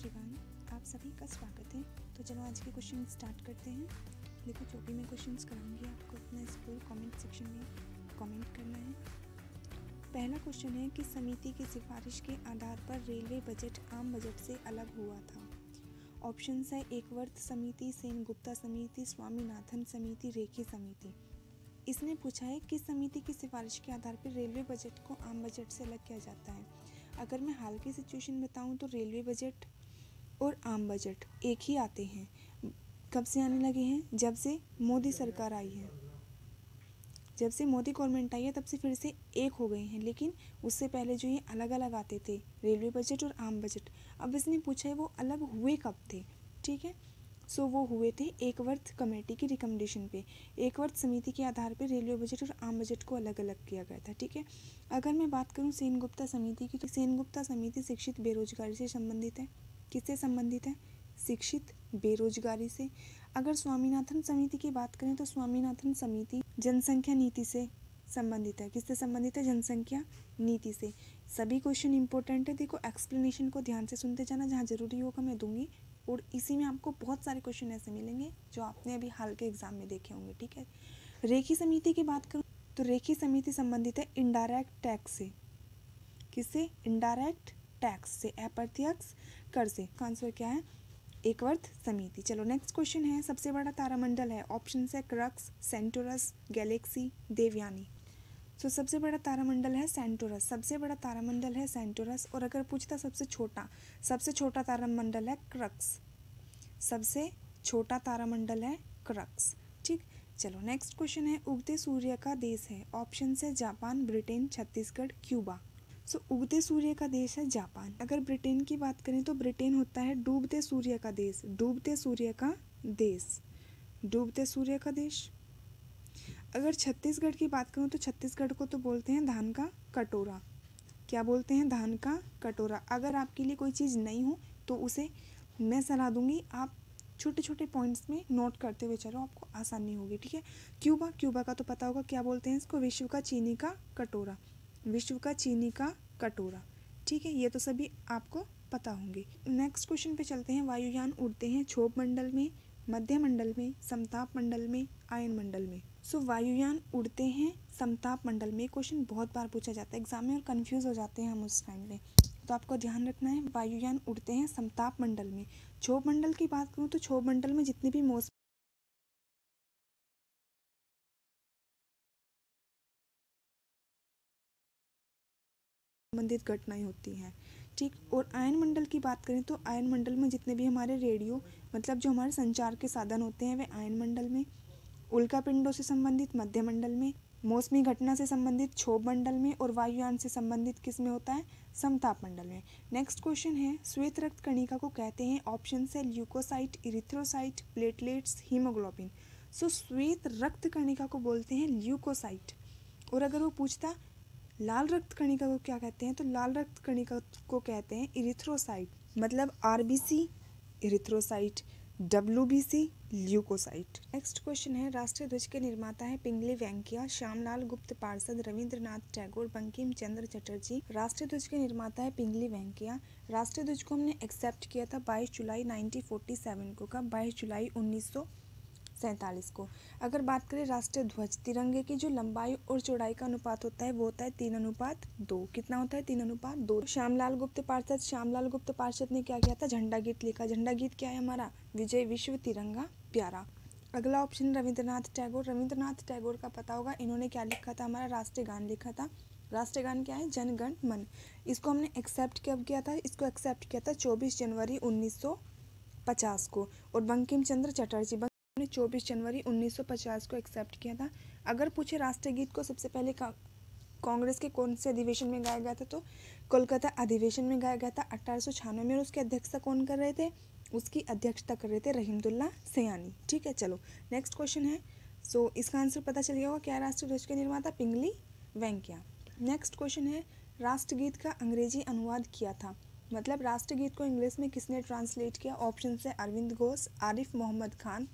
Everyone, आप सभी का स्वागत है। तो चलो आज के क्वेश्चन स्टार्ट करते हैं। देखो, जो भी मैं क्वेश्चंस कराऊंगी आपको अपना स्कूल कमेंट सेक्शन में कमेंट करना है। पहला क्वेश्चन है कि समिति की सिफारिश के आधार पर रेलवे बजट आम बजट से अलग हुआ था। ऑप्शंस है एकवर्त समिति, सेनगुप्ता समिति, स्वामीनाथन समिति, रेखी समिति। इसने पूछा है कि समिति की सिफारिश के आधार पर रेलवे बजट को आम बजट से अलग किया जाता है। अगर मैं हाल की सिचुएशन बताऊं तो रेलवे बजट और आम बजट एक ही आते हैं। कब से आने लगे हैं? जब से मोदी सरकार आई है, जब से मोदी गवर्नमेंट आई है तब से फिर से एक हो गए हैं। लेकिन उससे पहले जो ये अलग अलग आते थे, रेलवे बजट और आम बजट। अब इसने पूछा है वो अलग हुए कब थे। ठीक है, सो वो हुए थे एकवर्त कमेटी की रिकमेंडेशन पे। एकवर्त समिति के आधार पर रेलवे बजट और आम बजट को अलग अलग किया गया था। ठीक है, अगर मैं बात करूं सेनगुप्ता समिति की, तो सेनगुप्ता समिति शिक्षित बेरोजगारी से संबंधित है। किससे संबंधित है? शिक्षित बेरोजगारी से। अगर स्वामीनाथन समिति की बात करें तो स्वामीनाथन समिति जनसंख्या नीति से संबंधित है। किससे संबंधित है? जनसंख्या नीति से। सभी क्वेश्चन इंपॉर्टेंट है। देखो, एक्सप्लेनेशन को ध्यान से सुनते जाना, जहाँ जरूरी होगा मैं दूंगी, और इसी में आपको बहुत सारे क्वेश्चन ऐसे मिलेंगे जो आपने अभी हाल के एग्जाम में देखे होंगे। ठीक है, रेखी समिति की बात करूं तो रेखी समिति संबंधित है इनडायरेक्ट टैक्स से। किससे? इनडायरेक्ट टैक्स से, अप्रत्यक्ष कर से। आंसर क्या है? एकवर्त समिति। चलो नेक्स्ट क्वेश्चन है, सबसे बड़ा तारामंडल है। ऑप्शन है क्रक्स, सेंटोरस, गैलेक्सी, देवयानी। तो सबसे बड़ा तारामंडल है सेंटोरस। सबसे बड़ा तारामंडल है सेंटोरस। और अगर पूछता सबसे छोटा तारामंडल है क्रक्स। सबसे छोटा तारामंडल है क्रक्स। ठीक, चलो नेक्स्ट क्वेश्चन है, उगते सूर्य का देश है। ऑप्शन है जापान, ब्रिटेन, छत्तीसगढ़, क्यूबा। उगते सूर्य का देश है जापान। अगर ब्रिटेन की बात करें तो ब्रिटेन होता है डूबते सूर्य का देश। डूबते सूर्य का देश, डूबते सूर्य का देश। अगर छत्तीसगढ़ की बात करूं तो छत्तीसगढ़ को तो बोलते हैं धान का कटोरा। क्या बोलते हैं? धान का कटोरा। अगर आपके लिए कोई चीज़ नहीं हो तो उसे मैं सलाह दूंगी, आप छोटे छोटे पॉइंट्स में नोट करते हुए चलो, आपको आसानी होगी। ठीक है, क्यूबा का तो पता होगा, क्या बोलते हैं इसको? विश्व का चीनी का कटोरा। विश्व का चीनी का कटोरा। ठीक है, ये तो सभी आपको पता होंगे। नेक्स्ट क्वेश्चन पे चलते हैं। वायुयान उड़ते हैं क्षोभ मंडल में, मध्य मंडल में, समताप मंडल में, आयन मंडल में। वायुयान उड़ते हैं समताप मंडल में। क्वेश्चन बहुत बार पूछा जाता है एग्जाम में और कंफ्यूज हो जाते हैं हम उस टाइम पे, तो आपको ध्यान रखना है। वायुयान उड़ते हैं समताप मंडल में। क्षोभ मंडल की बात करूँ तो क्षोभ मंडल में जितनी भी मौसम संबंधित घटनाएं होती हैं। ठीक, और आयन मंडल की बात करें तो आयन मंडल में जितने भी हमारे रेडियो, मतलब जो हमारे संचार के साधन होते हैं, वे आयन मंडल में। उल्का पिंडों से संबंधित मध्य मंडल में, मौसमी घटना से संबंधित क्षोभ मंडल में, और वायुयान से संबंधित किस में होता है? समताप मंडल में। नेक्स्ट क्वेश्चन है, श्वेत रक्त कणिका को कहते हैं। ऑप्शन है ल्यूकोसाइट, इरिथ्रोसाइट, प्लेटलेट्स, हीमोग्लोबिन। श्वेत रक्त कणिका को बोलते हैं ल्यूकोसाइट। और अगर वो पूछता लाल रक्त कणिका को क्या कहते हैं, तो लाल रक्त कणिका को कहते हैं इरिथ्रोसाइट। मतलब RBC erythrocyte, WBC leucocyte. Next question है, राष्ट्रीय ध्वज के निर्माता है पिंगली वेंकैया, श्यामलाल गुप्त पार्षद, रविंद्रनाथ टैगोर, बंकिम चंद्र चटर्जी। राष्ट्रीय ध्वज के निर्माता है पिंगली वेंकैया। राष्ट्रीय ध्वज को हमने एक्सेप्ट किया था 22 जुलाई 1947 को। कब? 22 जुलाई 1947 को। अगर बात करें राष्ट्रीय ध्वज, तिरंगे की जो लंबाई और चौड़ाई का अनुपात होता है वो होता है 3:2। कितना होता है? 3:2। श्यामलाल गुप्त पार्षद ने क्या किया था? झंडा गीत लिखा। झंडा गीत क्या है हमारा? विजय विश्व तिरंगा प्यारा। अगला ऑप्शन रविंद्रनाथ टैगोर का पता होगा, इन्होंने क्या लिखा था? हमारा राष्ट्रीय गान लिखा था। राष्ट्रीय गान क्या है? जन गण मन। इसको हमने एक्सेप्ट कब किया था? इसको एक्सेप्ट किया था 24 जनवरी 1950 को। और बंकिम चंद्र चटर्जी 24 जनवरी 1950 को एक्सेप्ट किया था। अगर पूछे राष्ट्रीय गीत को सबसे पहले कांग्रेस के कौन से अधिवेशन में गाया गया था, तो कोलकाता अधिवेशन में गाया गया था 1896 में। और उसकी अध्यक्षता कौन कर रहे थे? उसकी अध्यक्षता कर रहे थे रहीमदुल्ला सयानी। ठीक है, चलो नेक्स्ट क्वेश्चन है। इसका आंसर पता चल गया होगा, क्या राष्ट्रीय ध्वज के निर्माता? पिंगली वेंकैया। नेक्स्ट क्वेश्चन है, राष्ट्रगीत का अंग्रेजी अनुवाद किया था। मतलब राष्ट्रगीत को इंग्लिश में किसने ट्रांसलेट किया? ऑप्शन है अरविंद घोष, आरिफ मोहम्मद खान,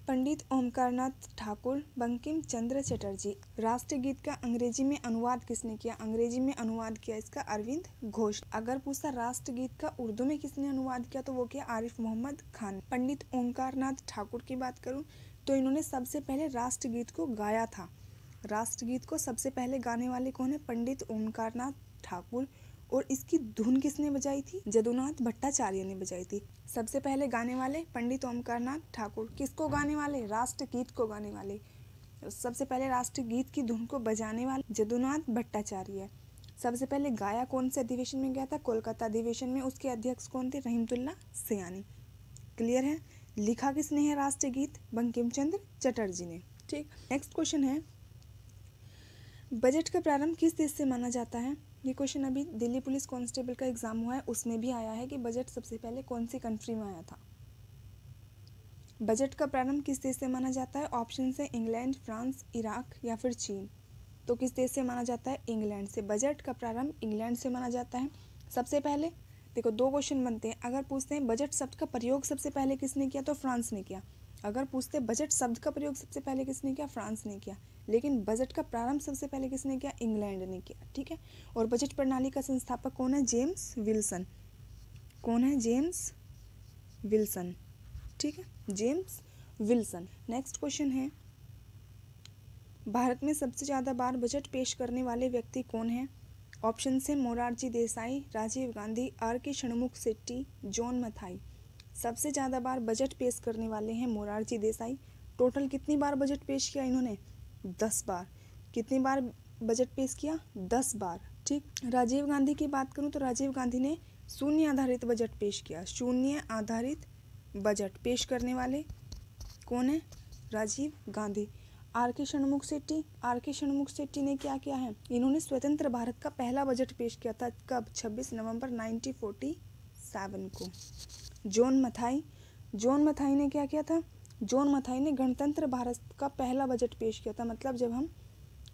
पंडित ओमकारनाथ ठाकुर, बंकिम चंद्र चटर्जी। राष्ट्रगीत का अंग्रेजी में अनुवाद किसने किया? अंग्रेजी में अनुवाद किया इसका अरविंद घोष। अगर पूछा राष्ट्रगीत का उर्दू में किसने अनुवाद किया तो वो किया आरिफ मोहम्मद खान। पंडित ओमकारनाथ ठाकुर की बात करूं तो इन्होंने सबसे पहले राष्ट्रगीत को गाया था। राष्ट्रगीत को सबसे पहले गाने वाले कौन है? पंडित ओमकारनाथ ठाकुर। और इसकी धुन किसने बजाई थी? जदुनाथ भट्टाचार्य ने बजाई थी। सबसे पहले गाने वाले पंडित ओमकारनाथ ठाकुर। किसको गाने वाले? राष्ट्रगीत को गाने वाले। सबसे पहले राष्ट्रगीत की धुन को बजाने वाले जदुनाथ भट्टाचार्य। सबसे पहले गाया कौन से अधिवेशन में गया था? कोलकाता अधिवेशन में। उसके अध्यक्ष कौन थे? रहीमतुल्लाह सयानी। क्लियर है? लिखा किसने है राष्ट्रगीत? बंकिम चंद्र चटर्जी ने। ठीक, नेक्स्ट क्वेश्चन है, बजट का प्रारंभ किस देश से माना जाता है? ये क्वेश्चन अभी दिल्ली पुलिस कांस्टेबल का एग्जाम हुआ है, उसमें भी आया है कि बजट सबसे पहले कौन सी कंट्री में आया था। बजट का प्रारंभ किस देश से माना जाता है? ऑप्शन है इंग्लैंड, फ्रांस, इराक या फिर चीन। तो किस देश से माना जाता है? इंग्लैंड से। बजट का प्रारंभ इंग्लैंड से माना जाता है। सबसे पहले देखो दो क्वेश्चन बनते हैं। अगर पूछते हैं बजट शब्द का प्रयोग सबसे पहले किसने किया तो फ्रांस ने किया। अगर पूछते बजट शब्द का प्रयोग सबसे पहले किसने किया? फ्रांस ने किया। लेकिन बजट का प्रारंभ सबसे पहले किसने किया? इंग्लैंड ने किया। ठीक है। और बजट प्रणाली का संस्थापक कौन है? James Wilson. कौन है? James Wilson. ठीक है, जेम्स विल्सन। नेक्स्ट क्वेश्चन है, भारत में सबसे ज़्यादा बार बजट पेश करने वाले व्यक्ति कौन है? ऑप्शन है मोरारजी देसाई, राजीव गांधी, R.K. षणमुख शेट्टी, जॉन मथाई। सबसे ज़्यादा बार बजट पेश करने वाले हैं मोरारजी देसाई। टोटल कितनी बार बजट पेश किया इन्होंने? 10 बार। कितनी बार बजट पेश किया? 10 बार। ठीक। राजीव गांधी की बात करूं तो राजीव गांधी ने शून्य आधारित बजट पेश किया। शून्य आधारित बजट पेश करने वाले कौन है? राजीव गांधी। R.K. षणमुख शेट्टी, R.K. षणमुख शेट्टी ने क्या किया है? इन्होंने स्वतंत्र भारत का पहला बजट पेश किया था। कब? 26 नवंबर 1947 को। जॉन मथाई, जॉन मथाई ने क्या किया था? जॉन मथाई ने गणतंत्र भारत का पहला बजट पेश किया था। मतलब जब हम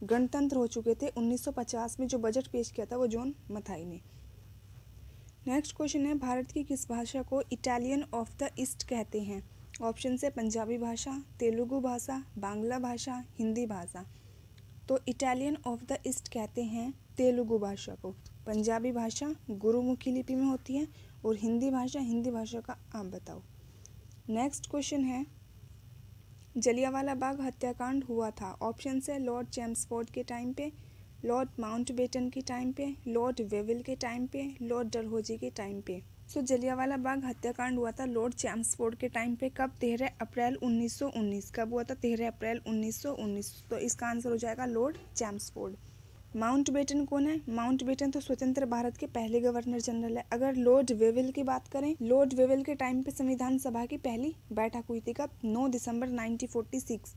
गणतंत्र हो चुके थे 1950 में जो बजट पेश किया था वो जॉन मथाई ने। नेक्स्ट क्वेश्चन है, भारत की किस भाषा को इटालियन ऑफ द ईस्ट कहते हैं? ऑप्शन से पंजाबी भाषा, तेलुगु भाषा, बांग्ला भाषा, हिंदी भाषा। तो इटालियन ऑफ द ईस्ट कहते हैं तेलुगु भाषा को। पंजाबी भाषा गुरुमुखी लिपि में होती है और हिंदी भाषा का आप बताओ। नेक्स्ट क्वेश्चन है, जलियांवाला बाग हत्याकांड हुआ था। ऑप्शन है लॉर्ड चैम्सफोर्ड के टाइम पे, लॉर्ड माउंटबेटन के टाइम पे, लॉर्ड वेविल के टाइम पे, लॉर्ड डलहौजी के टाइम पे। सो जलियांवाला बाग हत्याकांड हुआ था लॉर्ड चैम्सफोर्ड के टाइम पे। कब? 13 अप्रैल 1919। कब हुआ था? 13 अप्रैल 1919। तो इसका आंसर हो जाएगा लॉर्ड चैम्सफोर्ड। माउंटबेटन कौन है? माउंटबेटन तो स्वतंत्र भारत के पहले गवर्नर जनरल है। अगर लॉर्ड वेविल की बात करें, लॉर्ड वेविल के टाइम पे संविधान सभा की पहली बैठक हुई थी। कब? 9 दिसंबर 1946।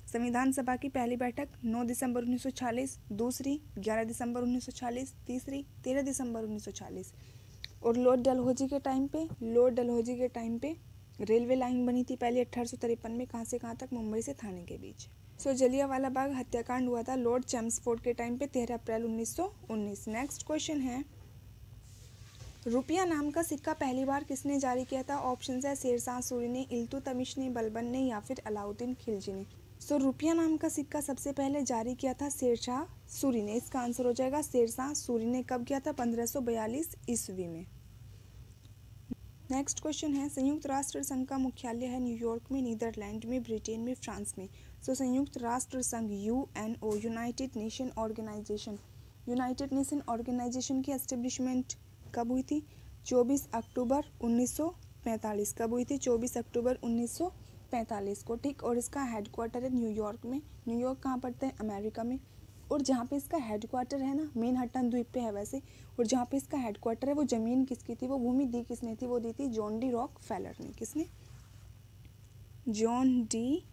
संविधान सभा की पहली बैठक 9 दिसंबर 1946, दूसरी 11 दिसंबर 1946, तीसरी 13 दिसंबर 1946। और लॉर्ड डलहौजी के टाइम पे, लॉर्ड डलहौजी के टाइम पे रेलवे लाइन बनी थी पहले 1853 में। कहाँ से कहाँ तक? मुंबई से थाने के बीच। सो जलियांवाला बाग हत्याकांड हुआ था लॉर्ड चैम्सफोर्ड के टाइम पे 13 अप्रैल 1919। नेक्स्ट क्वेश्चन है, रुपया नाम का सिक्का पहली बार किसने जारी किया था? ऑप्शन है शेरशाह सूरी ने, इल्तुतमिश ने, बलबन ने या फिर अलाउद्दीन खिलजी ने। सो रुपया नाम का सिक्का सबसे पहले जारी किया था शेरशाह सूरी ने। इसका आंसर हो जाएगा शेरशाह सूरी ने। कब किया था? 1542 ईस्वी में। नेक्स्ट क्वेश्चन है, संयुक्त राष्ट्र संघ का मुख्यालय है न्यूयॉर्क में, नीदरलैंड में, ब्रिटेन में, फ्रांस में। सो संयुक्त राष्ट्र संघ UNO, United Nation Organisation, United Nation Organisation की एस्टेब्लिशमेंट कब हुई थी? 24 अक्टूबर 1945। कब हुई थी? 24 अक्टूबर 1945 को। ठीक। और इसका हेडक्वार्टर है न्यूयॉर्क में। न्यूयॉर्क कहाँ पड़ता है? अमेरिका में। और जहाँ पे इसका हेडक्वार्टर है ना, मैनहट्टन द्वीप पे है वैसे। और जहाँ पे इसका हेडक्वार्टर है वो ज़मीन किसकी थी? वो भूमि दी किसने थी? वो दी थी जॉन डी रॉकफेलर ने। किसने? John D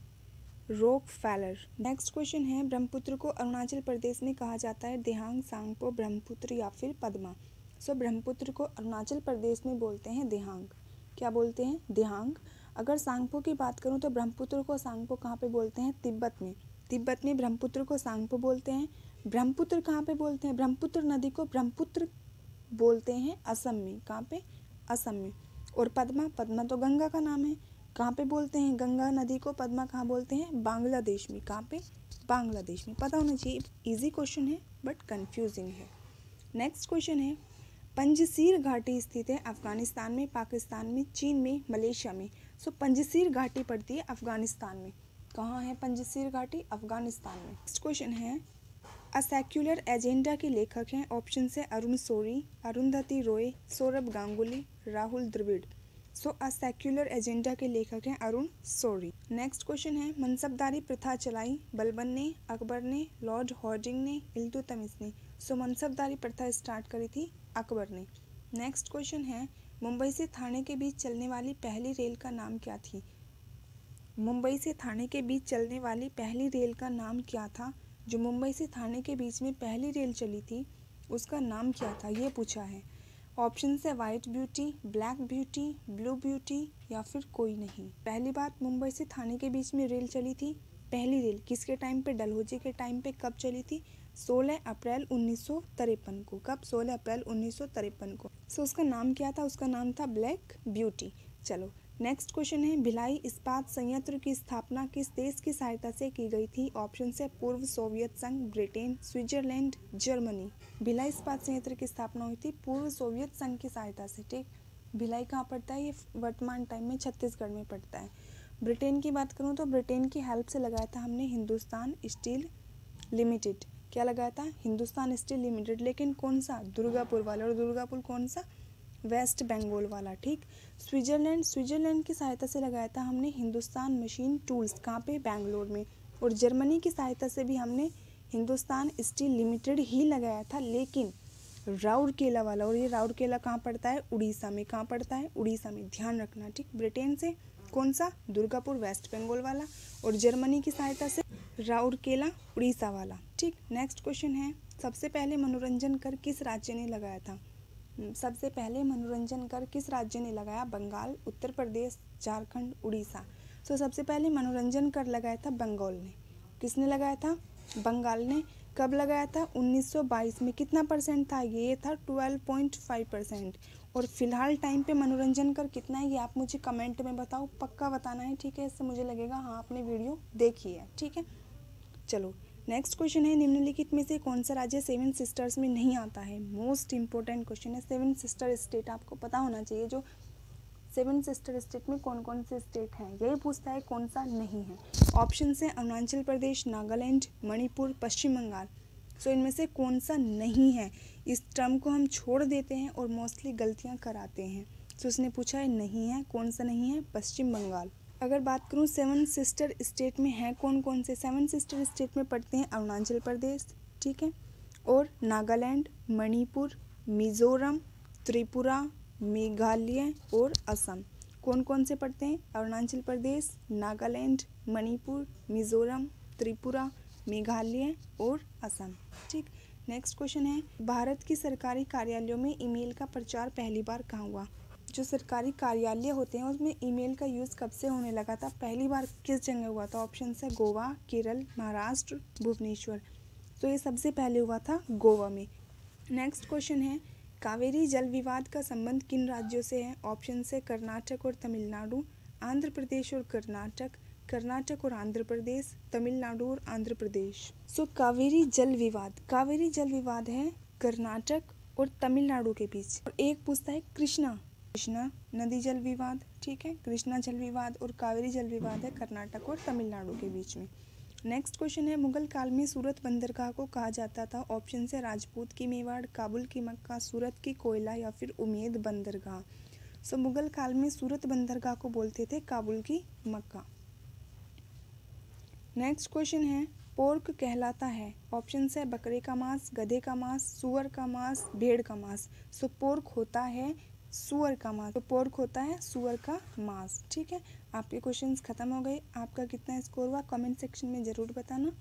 Rockefeller. Next question है, ब्रह्मपुत्र को अरुणाचल प्रदेश में कहा जाता है देहांग, सांगपो, ब्रह्मपुत्र या फिर पद्मा। सो ब्रह्मपुत्र को अरुणाचल प्रदेश में बोलते हैं देहांग। क्या बोलते हैं? देहांग। अगर सांगपो की बात करूँ तो ब्रह्मपुत्र को सांगपो कहाँ पे बोलते हैं? तिब्बत में। तिब्बत में ब्रह्मपुत्र को सांगपो बोलते हैं। ब्रह्मपुत्र कहाँ पे बोलते हैं? ब्रह्मपुत्र नदी को ब्रह्मपुत्र बोलते हैं असम में। कहाँ पे? असम में। और पद्मा, पद्मा तो गंगा का नाम है। कहाँ पे बोलते हैं गंगा नदी को पद्मा, कहाँ बोलते हैं बांग्लादेश में। कहाँ पे? बांग्लादेश में। पता होना चाहिए, इजी क्वेश्चन है बट कंफ्यूजिंग है। नेक्स्ट क्वेश्चन है पंजसीर घाटी स्थित है अफगानिस्तान में, पाकिस्तान में, चीन में, मलेशिया में। सो पंजसीर घाटी पड़ती है अफगानिस्तान में। कहाँ है पंजसीर घाटी? अफगानिस्तान में। नेक्स्ट क्वेश्चन है अ सेक्युलर एजेंडा के लेखक हैं। ऑप्शन से अरुण शौरी, अरुंधति रॉय, सौरभ गांगुली, राहुल द्रविड़। सो अ सेक्युलर एजेंडा के लेखक हैं अरुण शौरी। नेक्स्ट क्वेश्चन है मनसबदारी प्रथा चलाई बलबन ने, अकबर ने, लॉर्ड हॉर्डिंग ने, इल्तुतमिश ने। सो मनसबदारी प्रथा स्टार्ट करी थी अकबर ने। नेक्स्ट क्वेश्चन है मुंबई से थाने के बीच चलने वाली पहली रेल का नाम क्या थी? मुंबई से थाने के बीच चलने वाली पहली रेल का नाम क्या था? जो मुंबई से थाने के बीच में पहली रेल चली थी उसका नाम क्या था, ये पूछा है। ऑप्शन से white beauty, black beauty, blue beauty या फिर कोई नहीं। पहली बात, मुंबई से थाने के बीच में रेल चली थी। पहली रेल किसके टाइम पे? डलहौजी के टाइम पे। कब चली थी? 16 अप्रैल 1953 को। कब? 16 अप्रैल 1953 को। सो उसका नाम क्या था? उसका नाम था ब्लैक ब्यूटी। चलो नेक्स्ट क्वेश्चन है भिलाई इस्पात संयंत्र की स्थापना किस देश की सहायता से की गई थी? ऑप्शन से पूर्व सोवियत संघ, ब्रिटेन, स्विट्जरलैंड, जर्मनी। भिलाई इस्पात संयंत्र की स्थापना हुई थी पूर्व सोवियत संघ की सहायता से। ठीक, भिलाई कहाँ पड़ता है? ये वर्तमान टाइम में छत्तीसगढ़ में पड़ता है। ब्रिटेन की बात करूँ तो ब्रिटेन की हेल्प से लगाया था हमने हिंदुस्तान स्टील लिमिटेड। क्या लगाया था? Hindustan steel limited. लेकिन कौन सा? दुर्गापुर वाला। और दुर्गापुर कौन सा? वेस्ट बंगाल वाला। ठीक। स्विट्जरलैंड की सहायता से लगाया था हमने हिंदुस्तान मशीन टूल्स। कहाँ पे? बेंगलोर में। और जर्मनी की सहायता से भी हमने हिंदुस्तान स्टील लिमिटेड ही लगाया था, लेकिन राउरकेला वाला। और ये राउरकेला कहाँ पड़ता है? उड़ीसा में। कहाँ पड़ता है? उड़ीसा में, ध्यान रखना। ठीक, ब्रिटेन से कौन सा? दुर्गापुर वेस्ट बंगाल वाला। और जर्मनी की सहायता से राउरकेला उड़ीसा वाला। ठीक। नेक्स्ट क्वेश्चन है सबसे पहले मनोरंजन कर किस राज्य ने लगाया था? सबसे पहले मनोरंजन कर किस राज्य ने लगाया? बंगाल, उत्तर प्रदेश, झारखंड, उड़ीसा। सो सबसे पहले मनोरंजन कर लगाया था बंगाल ने। किसने लगाया था? बंगाल ने। कब लगाया था? 1922 में। कितना परसेंट था? ये था 12.5%। और फिलहाल टाइम पे मनोरंजन कर कितना है ये आप मुझे कमेंट में बताओ, पक्का बताना है। ठीक है, इससे मुझे लगेगा हाँ आपने वीडियो देखी है। ठीक है, चलो नेक्स्ट क्वेश्चन है निम्नलिखित में से कौन सा राज्य सेवन सिस्टर्स में नहीं आता है? मोस्ट इंपॉर्टेंट क्वेश्चन है। सेवन सिस्टर स्टेट आपको पता होना चाहिए, जो सेवन सिस्टर स्टेट में कौन कौन से स्टेट हैं, यही पूछता है कौन सा नहीं है। ऑप्शन से अरुणाचल प्रदेश, नागालैंड, मणिपुर, पश्चिम बंगाल। सो इनमें से कौन सा नहीं है? इस टर्म को हम छोड़ देते हैं और मोस्टली गलतियाँ कराते हैं। सो उसने पूछा है नहीं है। कौन सा नहीं है? पश्चिम बंगाल। अगर बात करूँ सेवन सिस्टर स्टेट में हैं कौन कौन से? सेवन सिस्टर स्टेट में पढ़ते हैं अरुणाचल प्रदेश, ठीक है, और नागालैंड, मणिपुर, मिजोरम, त्रिपुरा, मेघालय और असम। कौन कौन से पढ़ते हैं? अरुणाचल प्रदेश, नागालैंड, मणिपुर, मिजोरम, त्रिपुरा, मेघालय और असम। ठीक। नेक्स्ट क्वेश्चन है भारत की सरकारी कार्यालयों में ईमेल का प्रचार पहली बार कहाँ हुआ? जो सरकारी कार्यालय होते हैं उसमें ईमेल का यूज़ कब से होने लगा था? पहली बार किस जगह हुआ था? ऑप्शन है गोवा, केरल, महाराष्ट्र, भुवनेश्वर। तो ये सबसे पहले हुआ था गोवा में। नेक्स्ट क्वेश्चन है कावेरी जल विवाद का संबंध किन राज्यों से है? ऑप्शन है कर्नाटक और तमिलनाडु, आंध्र प्रदेश और कर्नाटक, कर्नाटक और आंध्र प्रदेश, तमिलनाडु और आंध्र प्रदेश। सो कावेरी जल विवाद है कर्नाटक और तमिलनाडु के बीच। और एक पूछता है कृष्णा नदी जल विवाद। ठीक है, कृष्णा जल विवाद और कावेरी जल विवाद है कर्नाटक और तमिलनाडु के बीच में। नेक्स्ट क्वेश्चन है मुगल काल में सूरत बंदरगाह को कहा जाता था? ऑप्शन से राजपूत की मेवाड़, काबुल की मक्का, सूरत की कोयला या फिर उमेद बंदरगाह। सो मुगल काल में सूरत बंदरगाह को बोलते थे काबुल की मक्का। नेक्स्ट क्वेश्चन है पोर्क कहलाता है? ऑप्शन है बकरे का मांस, गधे का मांस, सुअर का मांस, भेड़ का मांस। सो पोर्क होता है सुअर का मांस। तो पोर्क होता है सुअर का मांस। ठीक है, आपके क्वेश्चंस खत्म हो गए। आपका कितना स्कोर हुआ कमेंट सेक्शन में ज़रूर बताना।